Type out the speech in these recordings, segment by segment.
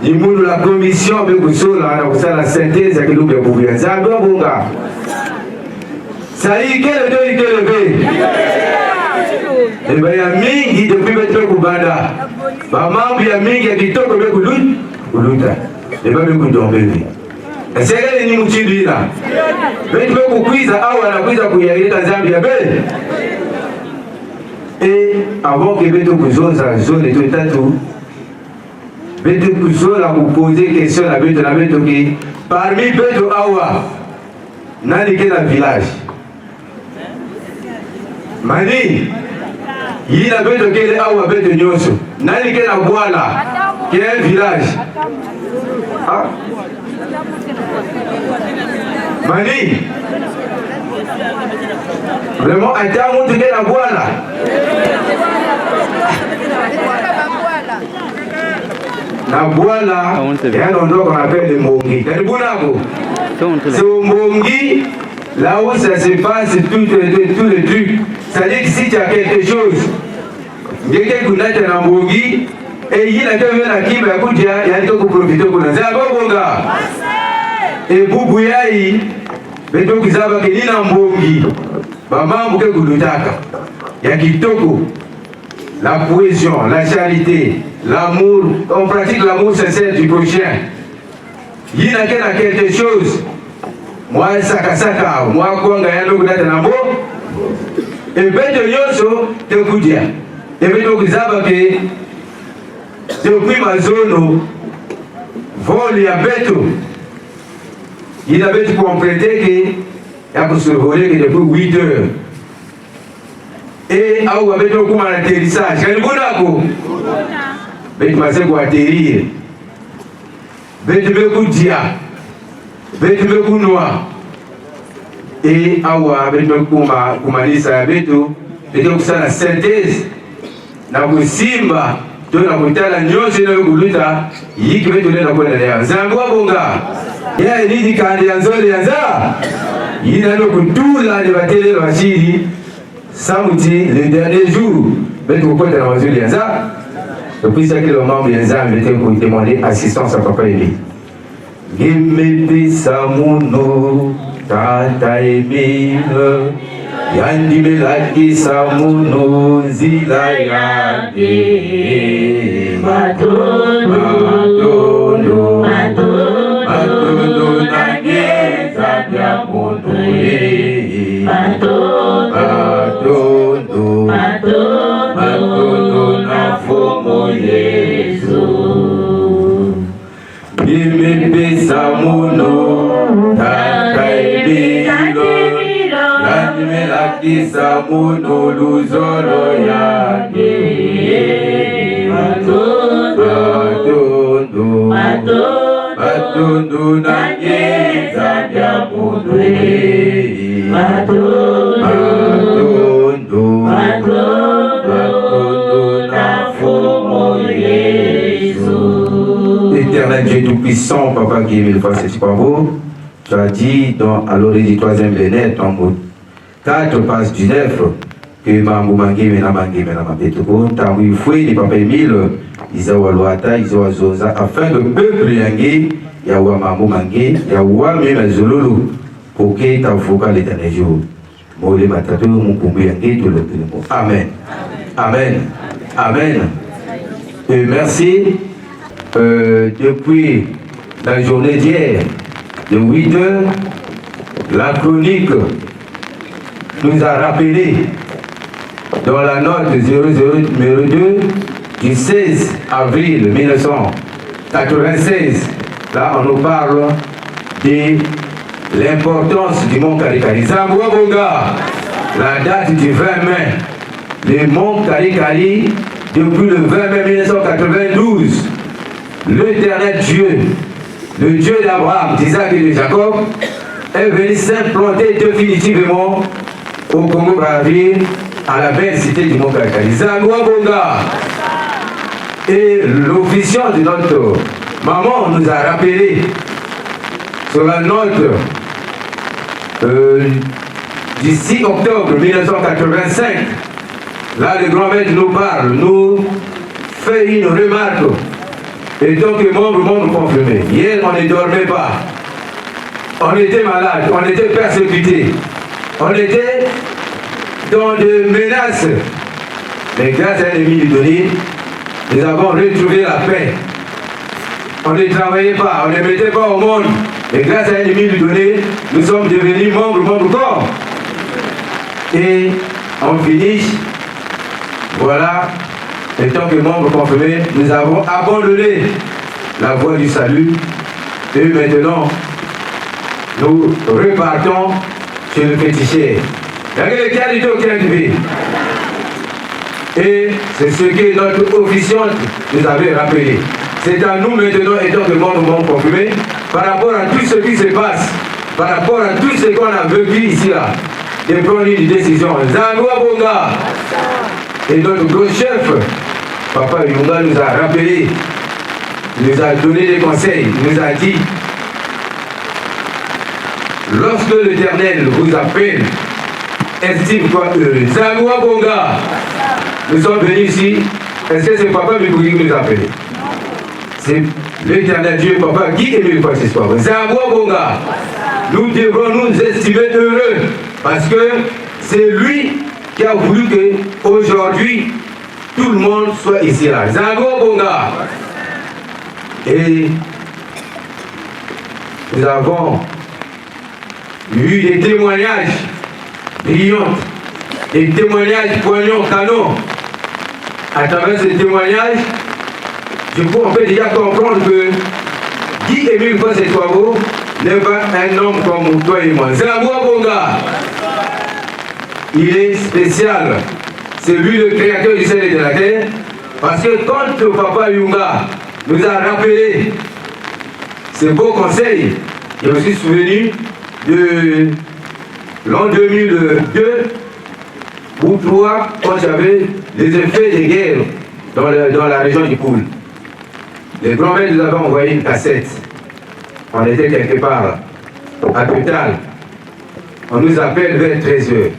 Il y a la commission avec la synthèse que nous devons faire. C'est un bon gars. Ça y est, quel est levé? Et bien, il y a Mingi depuis Betro Kubanda. Maman, il y a Mingi qui est tombé au Louta. Et bien, il y a un et c'est elle qui nous dit là. Mais tu veux qu'on puisse avoir la puisse pour y aller dans Zambia. Et avant que Beto Kuzo, sa zone et tout ça, tout. Beto Kuzo, là, vous posez question à Beto, la Beto qui, parmi Beto Awa, n'a ni qu'un village. Mani, il y a Beto qui est Awa, Beto Nyoso, n'a ni qu'un Boala, qui est un village. Ah? Mani, vraiment, à ta montre qui est la Boala. La Boala, il y a un endroit qu'on appelle le Mongi. C'est au Mongi, là où ça se passe, tous les trucs. C'est-à-dire que si tu as quelque chose, quelqu'un qui est dans le Mongi, et il y a quelqu'un qui va écouter, il y a quelqu'un qui profite de ça. C'est un bon gars. Et Boubouyaï, mais donc ils avaient dit dans Mongi, maman bouquet goulutaka, il y a Kitoko, la cohésion, la charité, l'amour, on pratique l'amour sincère du prochain. Il y a quelque chose, moi sakasaka, moi kwanga yano kudata nambo, et Beto Yoso te kudia, et Beto Kizabake, depuis ma zone, vol ya Beto. Il avait complété qu'il a pu se voler depuis 8 heures. Et il avait dit comment l'atterrissage. Il a dit qu'il atterrir. Il a dit qu'il dia. Il a dit qu'il noir. Et il a dit qu'il la synthèse. Il a dit Simba. Il a dit il y a dit il a tout là de la télé samedi le dernier jour mais tu peux dans la depuis ça que le membre était pour demander assistance à papa Eli. Gimbe samuno tata Emile yandi melaki samuno zilayade matondo Matondo na fomo Yesu Bimbe samuno Tata Emilo Yanime laki samuno Luzolo yake Matondo na geza ya mundwe Éternel Dieu Tout-Puissant, Papa qui est mille fois c'est pas beau. Tu as dit à l'origine du 3e millénaire, dans mot 4 passe du 9, que Mambo Mangé, Mena Mangé, Mena Mapetoko, Tanguy Foué, les Papa Emile, Isawa Loata, Isawa Zoza, afin que le peuple yangé, Yawa Mambo Mangé, Yawa Mena Zololo, pour que ta fouca l'éternel jour. Mole Matato, mon combi yangé, tout le monde. Amen. Amen. Amen. Et merci. Depuis la journée d'hier, de 8 heures, la chronique nous a rappelé dans la note 00 numéro 2 du 16 avril 1996. Là, on nous parle de l'importance du mont Karikari. Zambouabonga, la date du 20 mai, le mont Karikari, depuis le 20 mai 1992. L'éternel Dieu, le Dieu d'Abraham, d'Isaac et de Jacob, est venu s'implanter définitivement au Congo-Brazzaville, à la belle cité du Mont Karikari. Zambouabonga. Et l'officiant de notre maman nous a rappelé sur la note du 6 octobre 1985. Là, le grand maître nous parle, nous fait une remarque Et tant que membre confirmé. Hier, on ne dormait pas. On était malade, on était persécuté. On était dans des menaces. Mais grâce à l'ennemi de Denis, nous avons retrouvé la paix. On ne travaillait pas, on ne mettait pas au monde. Mais grâce à l'ennemi de Denis, nous sommes devenus membres corps. Et on finit, voilà, en tant que membres confirmés, nous avons abandonné la voie du salut. Et maintenant, nous repartons chez le féticheur. Et c'est ce que notre officiante nous avait rappelé. C'est à nous maintenant, étant que membres confirmés, par rapport à tout ce qui se passe, par rapport à tout ce qu'on a vécu ici, là, de prendre une décision. Zangwa Bonga et notre gros chef, Papa Yunga, nous a rappelé, nous a donné des conseils, nous a dit, lorsque l'Éternel vous appelle, estime-toi heureux. Zangwa Bonga, nous sommes venus ici, est-ce que c'est Papa Bikouki qui nous a appelé? C'est l'Éternel Dieu, Papa, qui est mieux que ce soir. Zangwa Bonga, nous devrons nous estimer heureux, parce que c'est lui qui a voulu qu'aujourd'hui, tout le monde soit ici là. Zangwa Bonga. Et nous avons eu des témoignages brillants, des témoignages poignants, canons. À travers ces témoignages, du coup, on peut déjà comprendre que Guy Émile Fossé-Touabo n'est pas un homme comme toi et moi. Zangwa Bonga, il est spécial. C'est lui le créateur du ciel et de la terre. Parce que quand le Papa Yunga nous a rappelé ces beaux conseils, je me suis souvenu de l'an 2002 ou 3, quand il y avait les effets des guerres dans la région du Poul. Les grands-mères nous avaient envoyé une cassette. On était quelque part à Pétal. On nous appelle vers 13h.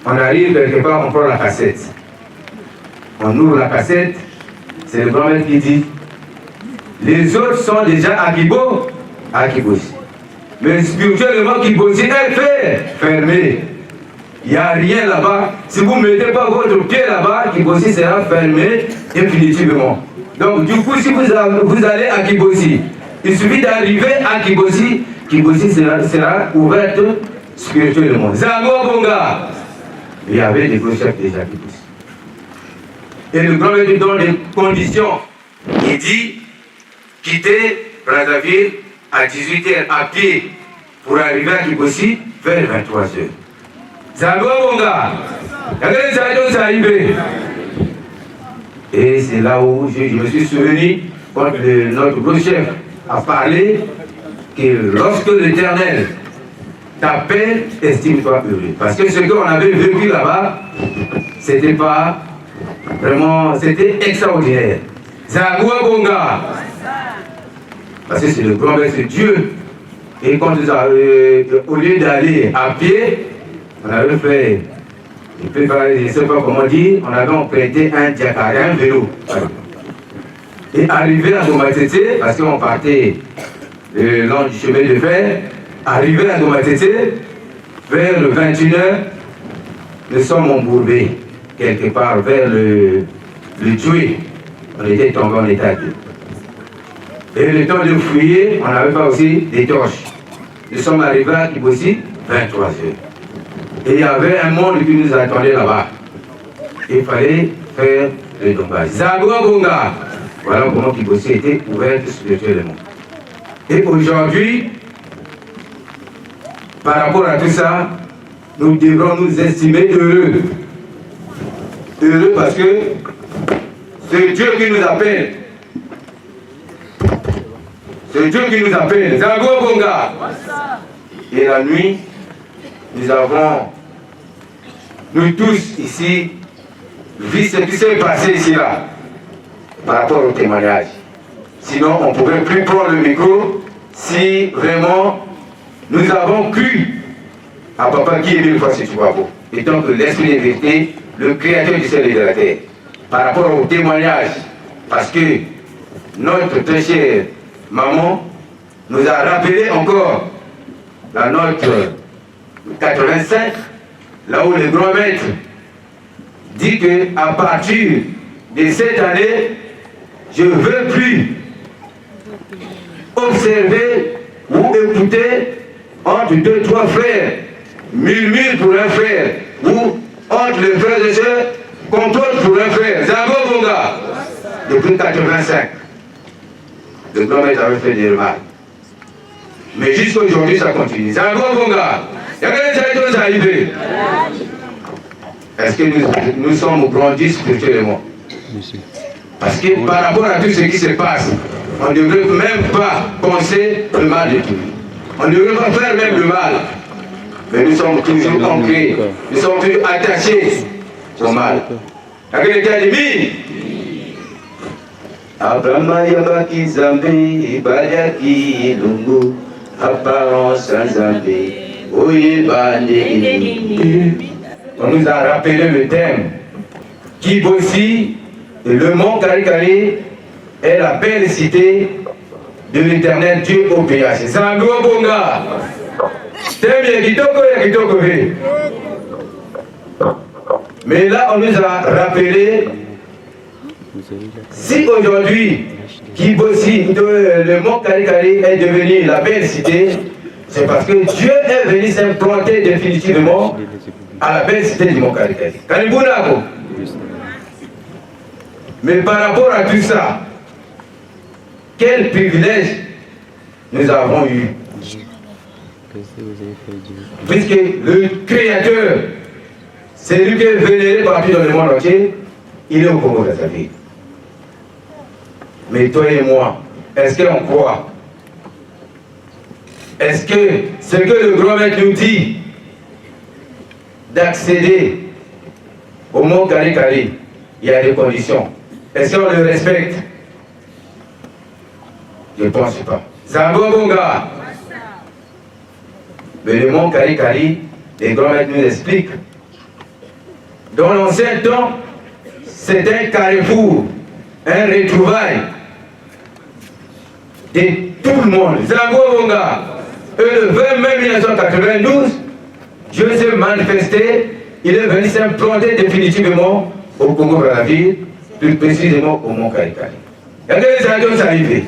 On arrive quelque part, on prend la cassette. On ouvre la cassette, c'est le grand-mère qui dit les autres sont déjà à Kibo, à Kibosi. Mais spirituellement, Kibosi est fermé. Il n'y a rien là-bas. Si vous ne mettez pas votre pied là-bas, Kibosi sera fermé définitivement. Donc du coup, si vous allez à Kibosi, il suffit d'arriver à Kibosi, Kibosi sera ouverte spirituellement. Zangwa Bonga. Il y avait des gros chefs déjà qui poussent. Et le grand maître donne des conditions. Il dit quitter Brazzaville à 18h à pied pour arriver à Kibosi vers 23h. Zangwa Bonga. Et c'est là où je me suis souvenu quand notre gros chef a parlé que lorsque l'Éternel t'appelle, estime-toi heureux. Parce que ce qu'on avait vécu là-bas, c'était pas vraiment, c'était extraordinaire. Zangwa Bonga. Parce que c'est le grand maître Dieu. Et quand au lieu d'aller à pied, on avait fait, je ne sais pas comment dire, on avait emprunté un diacaré, un vélo. Et arrivé à Domatete, parce qu'on partait le long du chemin de fer, arrivé à Domatete, vers le 21h, nous sommes embourbés, quelque part vers le Djoué. On était tombé en état de. Et le temps de fouiller, on n'avait pas aussi des torches. Nous sommes arrivés à Kibosi, 23h. Et il y avait un monde qui nous attendait là-bas. Il fallait faire le dommage. Zangwa Bonga. Voilà comment Kibosi était ouverte spirituellement. Et aujourd'hui, par rapport à tout ça, nous devrons nous estimer heureux. Heureux parce que c'est Dieu qui nous appelle. C'est Dieu qui nous appelle. Zangwa Bonga. Et la nuit, nous tous ici, vu ce qui s'est passé ici là, par rapport au témoignage. Sinon, on ne pouvait plus prendre le micro si vraiment nous avons cru à Papa Guy Émile Fossé-Touabo, étant que l'esprit de vérité, le créateur du ciel et de la terre, par rapport au témoignage, parce que notre très chère maman nous a rappelé encore la note 85, là où le grand maître dit qu'à partir de cette année, je ne veux plus observer ou écouter entre 2, 3 frères, murmure pour un frère, ou entre les frères et sœurs, contrôle pour un frère. Zango Bonga, depuis 1985, le grand maître avait fait des remarques. Mais jusqu'à aujourd'hui, ça continue. Zango Bonga, il y a quelqu'un qui est arrivé. Est-ce que nous sommes grandis spirituellement? Parce que par rapport à tout ce qui se passe, on ne devrait même pas penser le mal de tout. On ne devrait pas faire même le mal. Mais nous sommes toujours ancrés, nous sommes toujours attachés au mal. Quelqu'un dit Abraham Yabaki Zambé, Badiaki Lungu, apparence Zambé, Oyebane. On nous a rappelé le thème qui aussi le mont Karikari est la belle cité de l'éternel Dieu au PH. Zango Bonga. Mais là, on nous a rappelé, si aujourd'hui, Kibossi, le mont Karikari est devenu la belle cité, c'est parce que Dieu est venu s'implanter définitivement à la belle cité du mont Karikari. Kanibunako. Mais par rapport à tout ça, quel privilège nous avons eu. Puisque le Créateur, c'est lui qui est vénéré partout dans le monde entier, il est au Congo de sa vie. Mais toi et moi, est-ce qu'on croit? Est-ce que ce que le grand maître nous dit d'accéder au mont Karikari, il y a des conditions. Est-ce qu'on le respecte? Je ne pense pas. Zango Bonga. Mais le mont Karikari, les grands maîtres nous expliquent. Dans l'ancien temps, c'est un carrefour, un retrouvaille de tout le monde. Zango Bonga. Et le 20 mai 1992, Dieu s'est manifesté, il est venu s'implanter définitivement au Congo-Brazzaville, plus précisément au mont Karikari. Il y a des avions arrivés.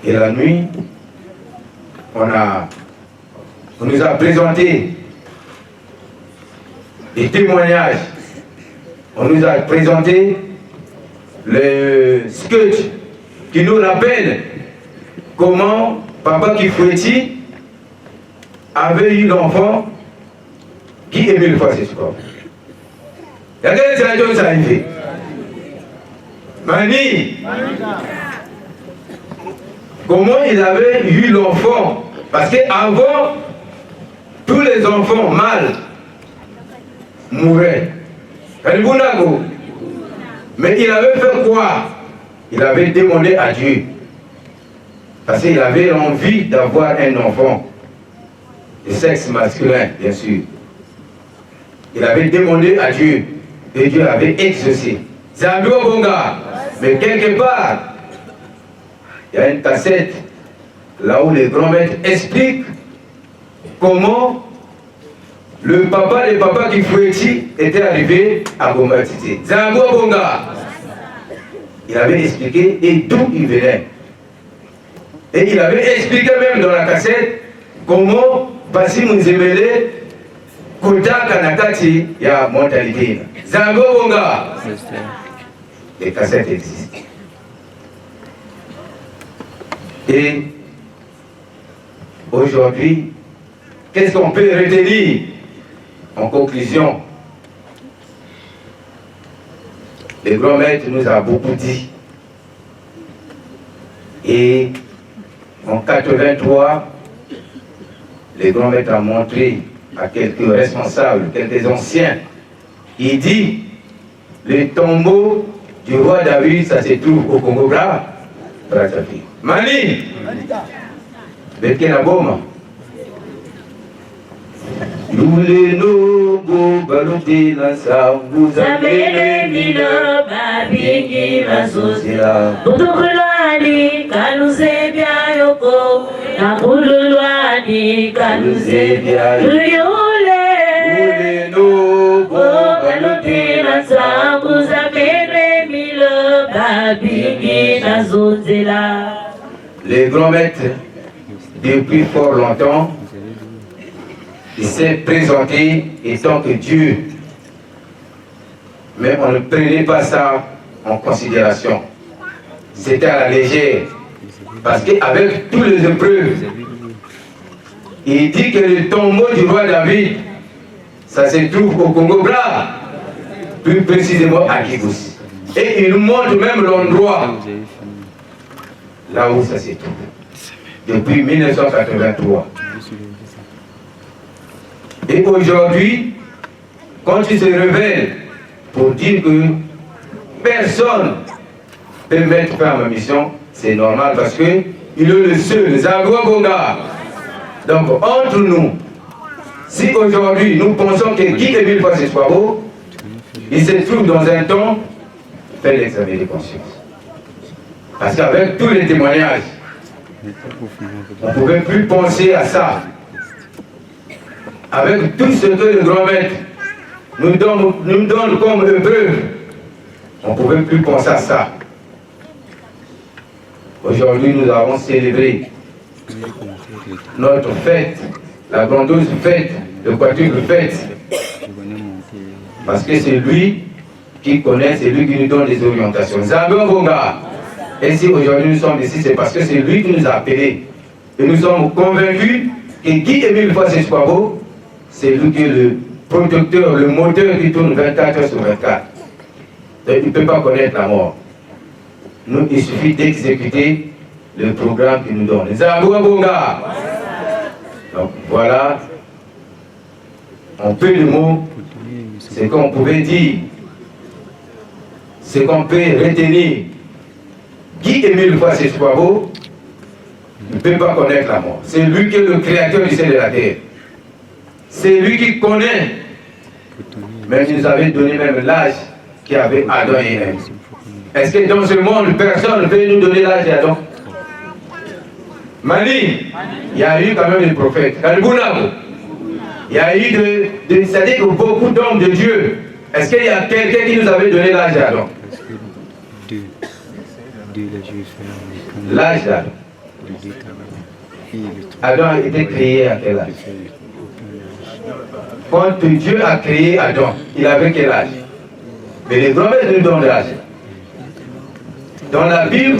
Et la nuit, on nous a présenté des témoignages. On nous a présenté le sketch qui nous rappelle comment Papa Kifoueti avait eu l'enfant qui aimait le Fascisme. Il y a des avions arrivés. Mani, comment il avait eu l'enfant? Parce qu'avant, tous les enfants mâles mouraient. Mais il avait fait quoi? Il avait demandé à Dieu. Parce qu'il avait envie d'avoir un enfant de sexe masculin, bien sûr. Il avait demandé à Dieu et Dieu avait exaucé. C'est un gros bonga. Mais quelque part, il y a une cassette là où les grands maîtres expliquent comment le papa Kifoueti était arrivé à Gomatiti. C'est un gros bonga. Il avait expliqué et d'où il venait. Et il avait expliqué même dans la cassette comment Basi Munzemele Kota Kanakati ya mortalité. Zango Bonga. Les cassettes existent. Et aujourd'hui, qu'est-ce qu'on peut retenir en conclusion? Le grand maître nous a beaucoup dit. Et en 83, le grand maître a montré à quelques responsables, quelques anciens, il dit, le tombeau du roi David, ça se trouve au Congo-Brazzaville. Mani, Bekena Boma. Nous les noms baluti na sangu zamele milo babingi basosila Butukulwani kaluzebya yoko Nakululwani kaluzebya Uyule Ule baluti na sangu zamele milo babingi basosila. Les grands maîtres, depuis fort longtemps, il s'est présenté étant que Dieu. Mais on ne prenait pas ça en considération. C'était à la légère. Parce qu'avec toutes les épreuves, il dit que le tombeau du roi David, ça se trouve au Congo-Bras, plus précisément à Kibouss. Et il nous montre même l'endroit là où ça se trouve. Depuis 1983. Et aujourd'hui, quand il se révèle pour dire que personne ne peut mettre fin à ma mission, c'est normal parce qu'il est le seul, Zagro Bonga. Donc entre nous, si aujourd'hui nous pensons que Guy Émile Fassé-Swabo, il se trouve dans un temps, fait l'examen de conscience. Parce qu'avec tous les témoignages, on ne pouvait plus penser à ça. Avec tout ce que le grand maître nous donne comme épreuve, on ne pouvait plus penser à ça. Aujourd'hui, nous avons célébré notre fête, la grandeuse fête, le quadruple fête. Parce que c'est lui qui connaît, c'est lui qui nous donne les orientations. Zambon Bonga. Et si aujourd'hui nous sommes ici, c'est parce que c'est lui qui nous a appelés. Et nous sommes convaincus que Guy Émile Fassé-Swabo, c'est lui qui est le protecteur, le moteur qui tourne 24 heures sur 24. Donc il ne peut pas connaître la mort. Nous, il suffit d'exécuter le programme qu'il nous donne. Zambon Bonga. Donc voilà, en peu de mots, ce qu'on pouvait dire, ce qu'on peut retenir. Guy Émile Fassé-Swabo ne peut pas connaître la mort. C'est lui qui est le créateur du ciel et de la terre. C'est lui qui connaît. Même il nous avait donné même l'âge qu'avait Adam et Ève. Est-ce que dans ce monde, personne ne peut nous donner l'âge d'Adam? Mani, il y a eu quand même des prophètes. Kalbounabo, il y a eu c'est-à-dire que beaucoup d'hommes de Dieu. Est-ce qu'il y a quelqu'un qui nous avait donné l'âge d'Adam? L'âge d'Adam. Adam a été créé à quel âge? Quand Dieu a créé Adam, il avait quel âge? Mais les grands-mères nous donnent l'âge. Dans la Bible,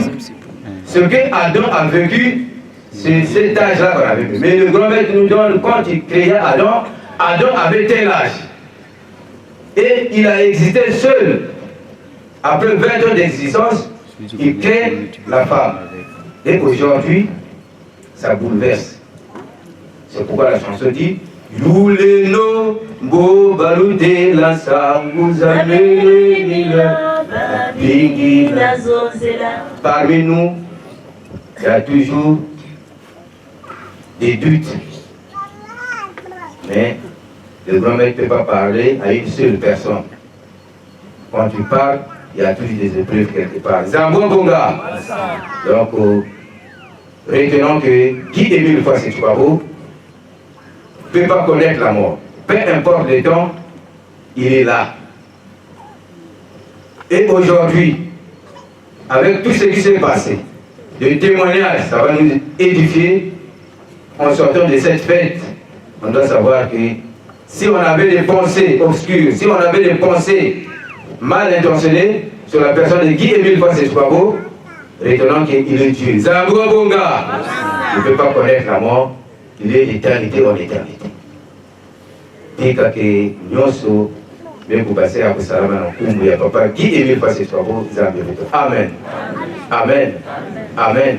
ce que Adam a vécu, c'est cet âge-là qu'on a vécu. Mais le grand-mère nous donne, quand il créa Adam, Adam avait tel âge. Et il a existé seul. Après 20 ans d'existence, il crée la femme. Et aujourd'hui, ça bouleverse. C'est pourquoi la chanson dit Youleno go balute la Parmi nous, il y a toujours des doutes. Mais le grand-mère ne peut pas parler à une seule personne. Quand tu parles, il y a toujours des épreuves quelque part. Zambo Bonga. Donc, retenons que Guy Émile Fassé-Swabo ne peut pas connaître la mort. Peu importe le temps, il est là. Et aujourd'hui, avec tout ce qui s'est passé, le témoignage, ça va nous édifier. En sortant de cette fête, on doit savoir que si on avait des pensées obscures, si on avait des pensées mal intentionnées sur la personne de Guy Émile Fassé-Swabo, retenons qu'il est Dieu. Zambro Bonga, il ne peut pas connaître la mort, il est l'éternité en éternité. Tika que Nyoso, même pour passer à Salama en Kumbu, ya papa Guy Émile Fassé-Swabo, Zambro. Amen. Amen. Amen.